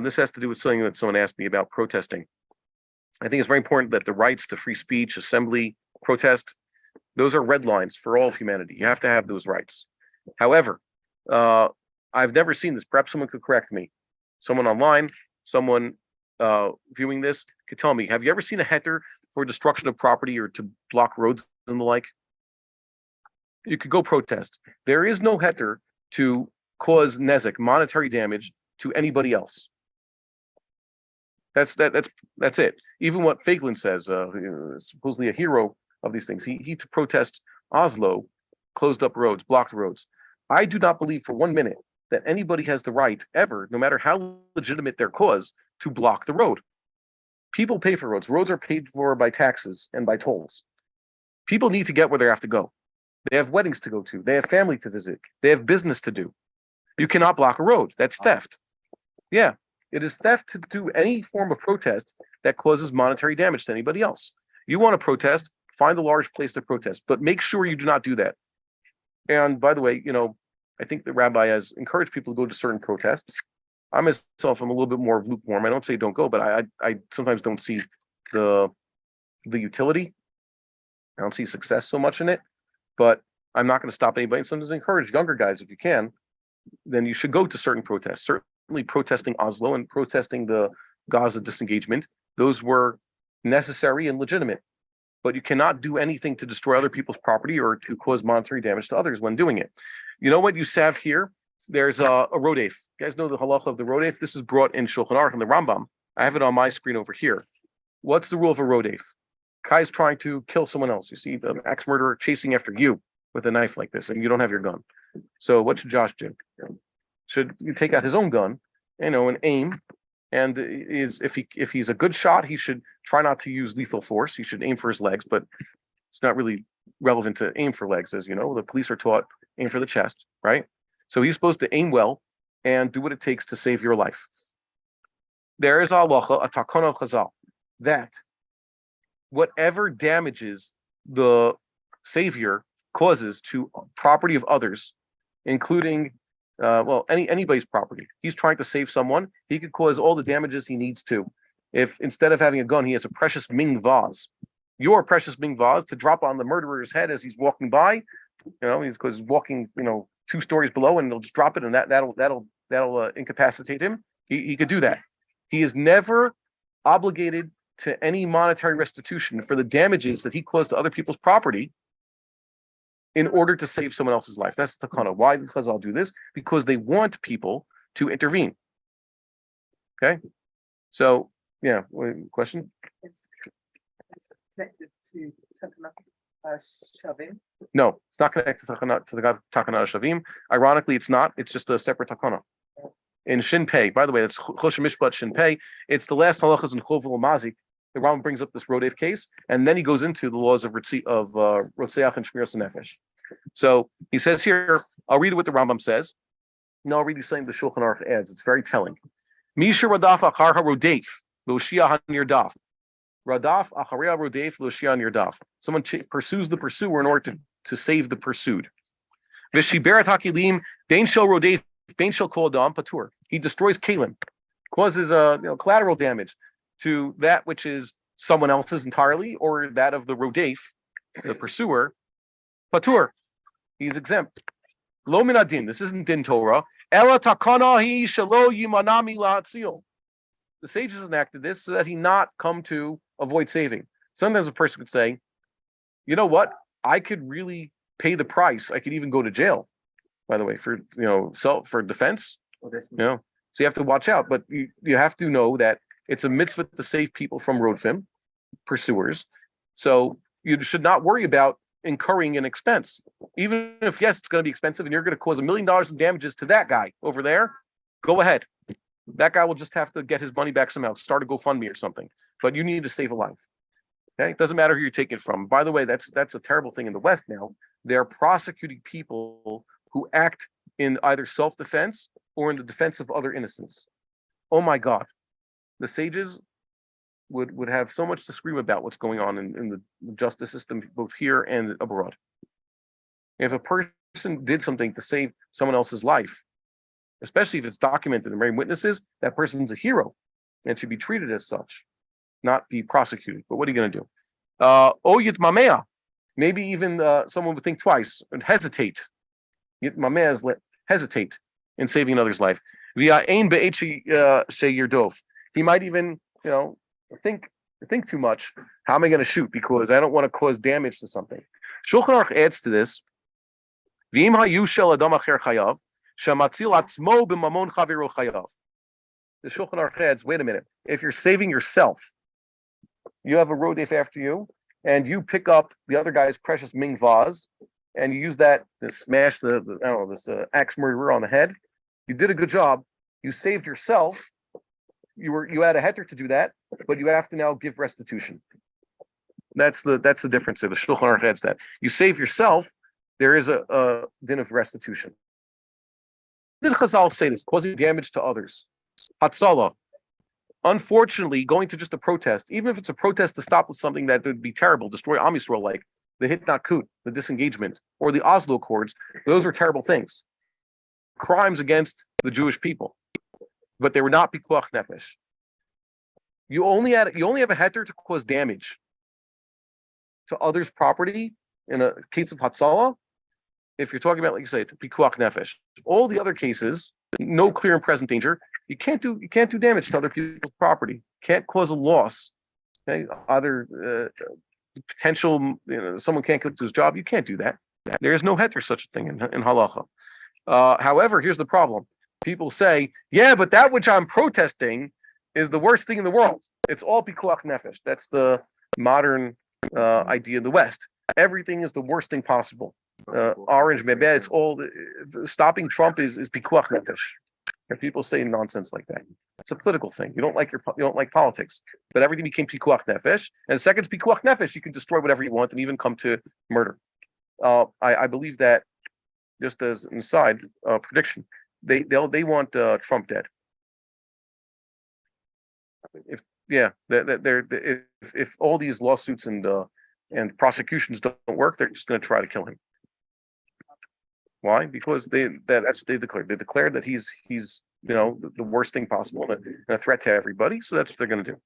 This has to do with something that someone asked me about protesting. I think it's very important that the rights to free speech, assembly, protest, those are red lines for all of humanity. You have to have those rights. However, uh, I've never seen this. Perhaps someone could correct me. Someone online, someone viewing this could tell me, have you ever seen a heter for destruction of property or to block roads and the like? You could go protest. There is no heter to cause nezek, monetary damage to anybody else. That's it. Even what Feiglin says, supposedly a hero of these things, he to protest Oslo, closed up roads, blocked roads. I do not believe for 1 minute that anybody has the right ever, no matter how legitimate their cause, to block the road. People pay for roads. Roads are paid for by taxes and by tolls. People need to get where they have to go. They have weddings to go to. They have family to visit. They have business to do. You cannot block a road. That's theft. Yeah, it is theft to do any form of protest that causes monetary damage to anybody else. You want to protest, find a large place to protest, but make sure you do not do that. And by the way, I think the rabbi has encouraged people to go to certain protests. I myself am a little bit more lukewarm. I don't say don't go, but I sometimes don't see the utility. I don't see success so much in it. But I'm not going to stop anybody. And sometimes encourage younger guys, if you can, then you should go to certain protests. Certainly protesting Oslo and protesting the Gaza disengagement. Those were necessary and legitimate. But you cannot do anything to destroy other people's property or to cause monetary damage to others when doing it. You know what you have here? There's a rodef. You guys know the halacha of the rodef? This is brought in Shulchan Aruch and the Rambam. I have it on my screen over here. What's the rule of a rodef? Kai's trying to kill someone else. You see the axe murderer chasing after you with a knife like this, and you don't have your gun. So what should Josh do? Should you take out his own gun, and aim? And if he's a good shot, he should try not to use lethal force. He should aim for his legs, but it's not really relevant to aim for legs, as you know. The police are taught aim for the chest, right? So he's supposed to aim well and do what it takes to save your life. There is halacha, a takana chazal, that whatever damages the savior causes to property of others, including anybody's property. He's trying to save someone. He could cause all the damages he needs to. If instead of having a gun, he has a precious Ming vase, your precious Ming vase, to drop on the murderer's head as he's walking by. He's walking, 2 stories below, and they'll just drop it, and that'll incapacitate him. He could do that. He is never obligated to any monetary restitution for the damages that he caused to other people's property in order to save someone else's life. That's the takana. Why did Chazal do this? Because they want people to intervene. Okay? So, yeah, question? It's connected to Shavim. No, it's not connected to the Takana Shavim. Ironically, it's not. It's just a separate takana. In Shin Pei, by the way, that's Choshen Mishpat Shin Pei. It's the last halachas in Chovel Mazik. The Rambam brings up this Rodef case, and then he goes into the laws of Rotzeach and Shmiras Nefesh. So he says here, I'll read what the Rambam says. No, I'll read you something the Shulchan Aruch adds. It's very telling. Misha Radaf Achar HaRodef Loshia HaNirdaf. Radaf Acharia Rodef Loshia HaNirdaf. Someone pursues the pursuer in order to save the pursued. V'shiberet HaKilim Bein Shel Rodef Bein Shel Kol Adam Patur. He destroys Kalim, causes collateral damage to that which is someone else's entirely, or that of the Rodef, the pursuer. Patur, he's exempt. Lo min adin. This isn't din Torah. Ela takana hi shelo yimanami la'atzil. The sages enacted this so that he not come to avoid saving. Sometimes a person could say, you know what? I could really pay the price. I could even go to jail. By the way, for for defense. So you have to watch out. But you have to know that it's a mitzvah to save people from rodfim, pursuers. So you should not worry about incurring an expense. Even if, yes, it's going to be expensive and you're going to cause $1 million in damages to that guy over there, go ahead. That guy will just have to get his money back somehow, start a GoFundMe or something. But you need to save a life. Okay? It doesn't matter who you're taking it from. By the way, that's a terrible thing in the West now. They're prosecuting people who act in either self-defense or in the defense of other innocents. Oh my God. The sages would have so much to scream about what's going on in the justice system, both here and abroad. If a person did something to save someone else's life, especially if it's documented and many witnesses, that person's a hero and should be treated as such, not be prosecuted. But what are you going to do? Oyit mamea. Maybe even someone would think twice and hesitate. Yit mamea is hesitate in saving another's life. Via ein be'echi sheyerdov. He might even, think too much. How am I going to shoot? Because I don't want to cause damage to something. Shulchan Aruch adds to this. V'im hayu shel adam acher chayav, shematzil atzmo b'mamon chaviro chayav. The Shulchan Aruch adds, wait a minute. If you're saving yourself, you have a rodef after you, and you pick up the other guy's precious Ming vase, and you use that to smash this axe murderer on the head. You did a good job. You saved yourself. You had a heter to do that, but you have to now give restitution. That's the difference. The Shulchan Aruch adds that you save yourself. There is a din of restitution. Did Chazal say this? Causing damage to others. Hatzalah. Unfortunately, going to just a protest, even if it's a protest to stop with something that would be terrible, destroy Am Yisrael, like the Hitnakut, the disengagement, or the Oslo Accords, those are terrible things. Crimes against the Jewish people. But they were not pikuach nefesh. You only have a heter to cause damage to others' property in a case of Hatzalah, if you're talking about, like you said, pikuach nefesh. All the other cases, no clear and present danger. You can't do damage to other people's property. Can't cause a loss. Okay, other potential, someone can't go to his job. You can't do that. There is no heter such a thing in halacha. However, here's the problem. People say, yeah, but that which I'm protesting is the worst thing in the world. It's all pikuach nefesh. That's the modern idea in the West. Everything is the worst thing possible. Orange, mebed, it's all stopping Trump is pikuach nefesh. And people say nonsense like that. It's a political thing. You don't like politics, but everything became pikuach nefesh. And second, pikuach nefesh, you can destroy whatever you want and even come to murder. I believe that, just as an aside prediction, they want Trump dead. If all these lawsuits and prosecutions don't work, they're just going to try to kill him. Why? Because that's what they declared. They declared that he's the worst thing possible and a threat to everybody. So that's what they're going to do.